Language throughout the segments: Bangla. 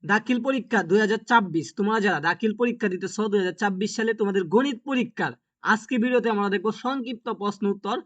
দাখিল পরীক্ষা 2024, তোমরা যারা দাখিল পরীক্ষা দিতেছ 2024 সালে তোমাদের গণিত পরীক্ষার আজকে ভিডিওতে আমরা দেখবো সংক্ষিপ্ত প্রশ্ন উত্তর।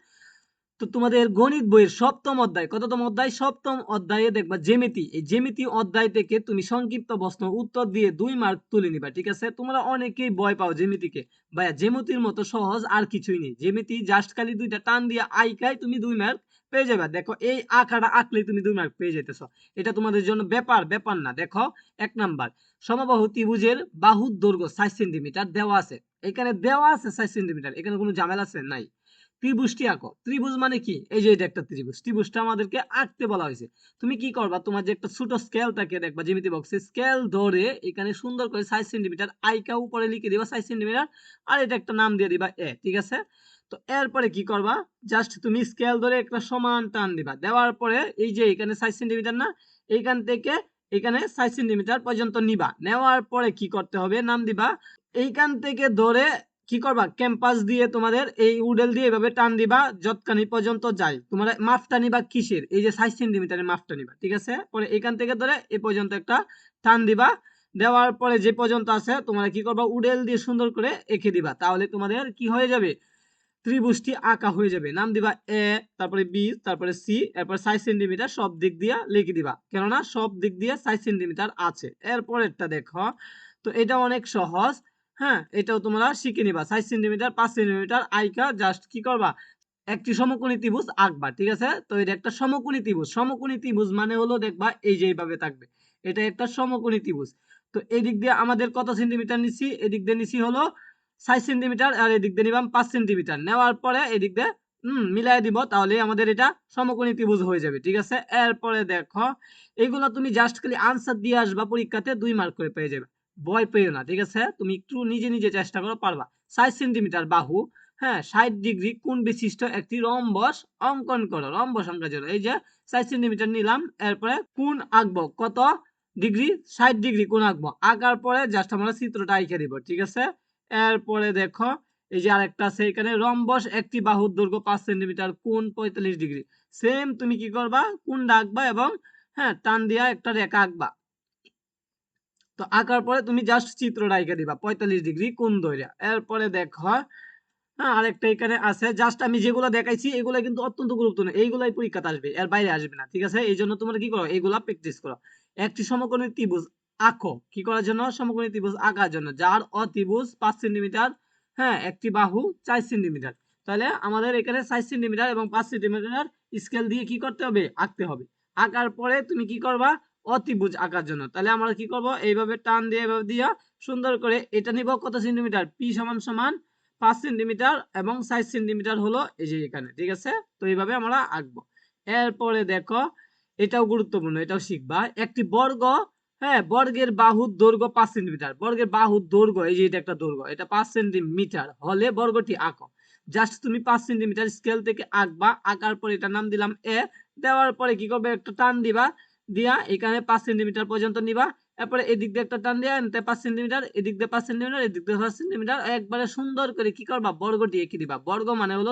তো তোমাদের গণিত বইয়ের সপ্তম অধ্যায়, কততম অধ্যায়? সপ্তম অধ্যায়ে দেখবা জ্যামিতি। এই জ্যামিতি অধ্যায় থেকে তুমি সংক্ষিপ্ত প্রশ্ন উত্তর দিয়ে 2 মার্ক তুলে নিবা, ঠিক আছে? তোমরা অনেকেই ভয় পাও জ্যামিতিকে, ভাইয়া জ্যামিতির মতো সহজ আর কিছুই নেই। জ্যামিতি জাস্ট খালি দুইটা টান দিয়ে আইকাই তুমি 2 মার্ক পেয়ে যাবে। দেখো এই আঁকাটা আঁকলেই তুমি 2 মার্ক পেয়ে যেতেছ। এটা তোমাদের জন্য ব্যাপার না। দেখো 1 নাম্বার, সমবাহু ত্রিভুজের বাহুর দৈর্ঘ্য 4 সেন্টিমিটার দেওয়া আছে। এখানে দেওয়া আছে 4 সেন্টিমিটার, এখানে কোনো ঝামেলা আছে নাই। ত্রিভুজটি আঁকো। ত্রিভুজ মানে কি? এই যে এটা একটা ত্রিভুজ, ত্রিভুজটা আমাদেরকে আঁকতে বলা হয়েছে। তুমি কি করবা, তোমার যে একটা ছোট স্কেল থাকে দেখবা জ্যামিতি বক্সে, স্কেল ধরে এখানে সুন্দর করে 4 সেন্টিমিটার আইকা উপরে লিখে দিবা 4 সেন্টিমিটার, আর এটা একটা নাম দিয়ে দিবা এ, ঠিক আছে? তো এরপরে কি করবা, জাস্ট তুমি স্কেল ধরে একটা সমান টান দিবা, দেওয়ার পরে এই যে এখানে 4 সেন্টিমিটার না, এইখান থেকে এখানে 4 সেন্টিমিটার পর্যন্ত নিবা। নেওয়ার পরে কি করতে হবে, নাম দিবা। এইখান থেকে ধরে কি করবা, ক্যাম্পাস দিয়ে তোমাদের এই উডেল দিয়ে এভাবে টান দিবা যতখানি পর্যন্ত যায়। তোমার মাপটা নিবা কিসের, এই যে 4 সেন্টিমিটারের মাপটা নিবা, ঠিক আছে? পরে এখান থেকে ধরে এই পর্যন্ত একটা টান দিবা। দেওয়ার পরে যে পর্যন্ত আছে তোমরা কি করবা, উডেল দিয়ে সুন্দর করে এঁকে দিবা। তাহলে তোমাদের কি হয়ে যাবে, ত্রিভুজটি আঁকা হয়ে যাবে। নাম দিবা এ, তারপরে বি, তারপরে সি, এরপর 4 সেন্টিমিটার সব দিক দিয়ে লিখে দিবা, কেননা সব দিক দিয়ে 4 সেন্টিমিটার আছে। এরপরেরটা দেখো, তো এটা অনেক সহজ। হ্যাঁ, এটাও তোমরা শিখে নিবা। 4 সেন্টিমিটার 5 সেন্টিমিটার আইকা জাস্ট কি করবা, একটি সমকোণী ত্রিভুজ আঁকবা, ঠিক আছে? তো এটা একটা সমকোণী ত্রিভুজ। সমকোণী ত্রিভুজ মানে হলো দেখবা এই যে এইভাবে থাকবে, এটা একটা সমকোণী ত্রিভুজ। তো এই দিক দিয়ে আমাদের কত সেন্টিমিটার নিছি, এদিক দিয়ে নিছি হলো 4 সেন্টিমিটার, আর এদিক দিয়ে নিবাম 5 সেন্টিমিটার। নেওয়ার পরে এদিক দিয়ে মিলাই দিব, তাহলে আমাদের এটা সমকোণী ত্রিভুজ হয়ে যাবে, ঠিক আছে? এরপরে দেখো, এইগুলো তুমি জাস্ট খালি আনসার দিয়ে আসবা, পরীক্ষাতে 2 মার্ক করে পেয়ে যাবে। ভয় পেও না, ঠিক আছে? তুমি একটু নিজে নিজে চেষ্টা করো, পারবা। 4 সেন্টিমিটার বাহু, হ্যাঁ, 60 ডিগ্রি কোণ বিশিষ্ট একটি রম্বস অঙ্কন করো। রম্বস আঁকার জন্য এই যে 4 সেন্টিমিটার নিলাম, এরপরে কোণ আঁকবো কত ডিগ্রি, 60 ডিগ্রি কোণ আঁকবো। আঁকার পরে জাস্ট আমরা চিত্রটা আঁকে দিব, ঠিক আছে? এরপরে দেখো, এই যে আরেকটা আছে এখানে, রম্বস একটি বাহুর দৈর্ঘ্য 5 সেন্টিমিটার, কোণ 45 ডিগ্রি। সেম তুমি কি করবা, কোণ আঁকবা এবং হ্যাঁ টান দিয়া একটা রেখা আঁকবা। তো আঁকার পরে তুমি জাস্ট চিত্রটা এঁকে দিবা 45 ডিগ্রি কোণ ধইরা। এরপরে দেখো, হ্যাঁ, আরেকটা এখানে আছে। জাস্ট আমি যেগুলো দেখাইছি এগুলো কিন্তু অত্যন্ত গুরুত্বপূর্ণ, এইগুলাই পরীক্ষাতে আসবে, এর বাইরে আসবে না, ঠিক আছে? এই জন্য তোমরা কি করো, এগুলা প্র্যাকটিস করো। একটি সমকোণী ত্রিভুজ আঁকো, কি করার জন্য, সমকোণী ত্রিভুজ আঁকার জন্য, যার অতিভুজ 5 সেন্টিমিটার, হ্যাঁ, একটি বাহু 4 সেন্টিমিটার। তাহলে আমাদের এখানে 4 সেন্টিমিটার এবং 5 সেন্টিমিটার স্কেল দিয়ে কি করতে হবে, আঁকতে হবে। আঁকার পরে তুমি কি করবা, অতিভুজ আঁকার জন্য তাহলে আমরা কি করব, এইভাবে টান দিয়ে এভাবে দিয়া সুন্দর করে এটা নিব কত সেন্টিমিটার, পি সমান সমান 5 সেন্টিমিটার এবং 4 সেন্টিমিটার হলো এই যে এখানে, ঠিক আছে? তো এইভাবে আমরা আঁকবো। এরপরে দেখো, এটাও গুরুত্বপূর্ণ, এটাও শিখবা। একটি বর্গ, হ্যাঁ, বর্গের বাহুর দৈর্ঘ্য 5 সেন্টিমিটার। বর্গের বাহুর দৈর্ঘ্য, এই যে এটা একটা দৈর্ঘ্য, এটা 5 সেন্টিমিটার হলে বর্গটি আঁকো। জাস্ট তুমি 5 সেন্টিমিটার স্কেল থেকে আঁকবা। আঁকার পরে এটা নাম দিলাম এ। দেওয়ার পরে কি করবে, একটা টান দিবা, দিয়া এখানে 5 সেন্টিমিটার পর্যন্ত নিবা। এরপরে এদিক দিয়ে একটা টান দিয়ে আনতে 5 সেন্টিমিটার, এদিক দিয়ে 5 সেন্টিমিটার, এদিক দিয়ে 5 সেন্টিমিটার, একবারে সুন্দর করে কি করবা, বর্গটি এঁকে দিবা। বর্গ মানে হলো